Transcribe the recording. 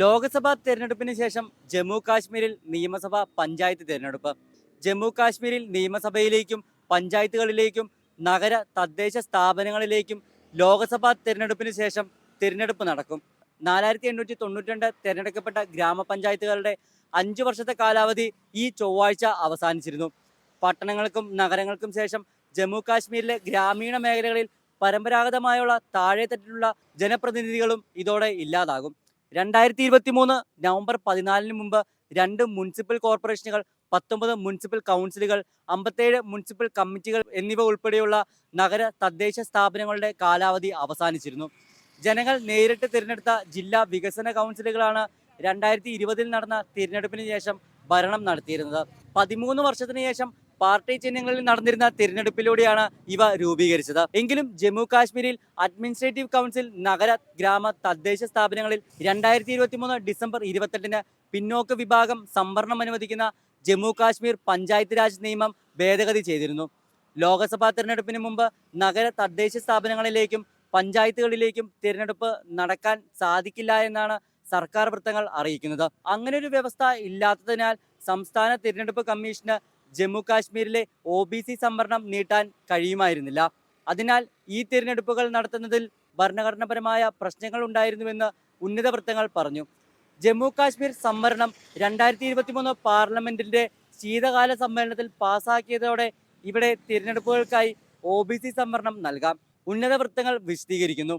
ലോക്സഭാ തെരഞ്ഞെടുപ്പിന് ശേഷം ജമ്മു കാശ്മീരിൽ നിയമസഭ പഞ്ചായത്ത് തെരഞ്ഞെടുപ്പ്. ജമ്മു കാശ്മീരിൽ നിയമസഭയിലേക്കും പഞ്ചായത്തുകളിലേക്കും നഗര തദ്ദേശ സ്ഥാപനങ്ങളിലേക്കും ലോക്സഭാ തെരഞ്ഞെടുപ്പിന് ശേഷം തിരഞ്ഞെടുപ്പ് നടക്കും. 4892 തിരഞ്ഞെടുക്കപ്പെട്ട ഗ്രാമപഞ്ചായത്തുകളുടെ 5 വർഷത്തെ കാലാവധി ഈ ചൊവ്വാഴ്ച അവസാനിച്ചിരുന്നു. പട്ടണങ്ങൾക്കും നഗരങ്ങൾക്കും ശേഷം ജമ്മു കാശ്മീരിലെ ഗ്രാമീണ മേഖലകളിൽ പരമ്പരാഗതമായുള്ള താഴെത്തട്ടിലുള്ള ജനപ്രതിനിധികളും ഇതോടെ ഇല്ലാതാകും. 2023 നവംബർ 14 മുമ്പ് 2 മുനിസിപ്പൽ കോർപ്പറേഷനുകൾ, 19 മുനിസിപ്പൽ കൗൺസിലുകൾ, 57 മുനിസിപ്പൽ കമ്മിറ്റികൾ എന്നിവ ഉൾപ്പെടെയുള്ള നഗര തദ്ദേശ സ്ഥാപനങ്ങളുടെ കാലാവധി അവസാനിച്ചിരുന്നു. ജനങ്ങൾ നേരിട്ട് തിരഞ്ഞെടുത്ത ജില്ലാ വികസന കൗൺസിലുകളാണ് 2020 നടന്ന തിരഞ്ഞെടുപ്പിന് ശേഷം ഭരണം നടത്തിയിരുന്നത്. 13 വർഷത്തിന് ശേഷം പാർട്ടി ചിഹ്നങ്ങളിൽ നടന്നിരുന്ന തിരഞ്ഞെടുപ്പിലൂടെയാണ് ഇവ രൂപീകരിച്ചത്. എങ്കിലും ജമ്മു കാശ്മീരിൽ അഡ്മിനിസ്ട്രേറ്റീവ് കൗൺസിൽ, നഗര ഗ്രാമ തദ്ദേശ സ്ഥാപനങ്ങളിൽ 2023 ഡിസംബർ 28 പിന്നോക്ക വിഭാഗം സംവരണം അനുവദിക്കുന്ന ജമ്മു കാശ്മീർ പഞ്ചായത്ത് രാജ് നിയമം ഭേദഗതി ചെയ്തിരുന്നു. ലോക്സഭാ തെരഞ്ഞെടുപ്പിന് മുമ്പ് നഗര തദ്ദേശ സ്ഥാപനങ്ങളിലേക്കും പഞ്ചായത്തുകളിലേക്കും തിരഞ്ഞെടുപ്പ് നടക്കാൻ സാധിക്കില്ല എന്നാണ് സർക്കാർ വൃത്തങ്ങൾ അറിയിക്കുന്നത്. അങ്ങനെ ഒരു വ്യവസ്ഥ ഇല്ലാത്തതിനാൽ സംസ്ഥാന തിരഞ്ഞെടുപ്പ് കമ്മീഷന് ജമ്മു കാശ്മീരിലെ OBC സംവരണം നീട്ടാൻ കഴിയുമായിരുന്നില്ല. അതിനാൽ ഈ തിരഞ്ഞെടുപ്പുകൾ നടത്തുന്നതിൽ ഭരണഘടനാപരമായ പ്രശ്നങ്ങൾ ഉണ്ടായിരുന്നുവെന്ന് ഉന്നത വൃത്തങ്ങൾ പറഞ്ഞു. ജമ്മു കാശ്മീർ സംവരണം 2023 പാർലമെന്റിന്റെ ശീതകാല സമ്മേളനത്തിൽ പാസാക്കിയതോടെ ഇവിടെ തിരഞ്ഞെടുപ്പുകൾക്കായി OBC സംവരണം നൽകാം. ഉന്നത വൃത്തങ്ങൾ വിശദീകരിക്കുന്നു.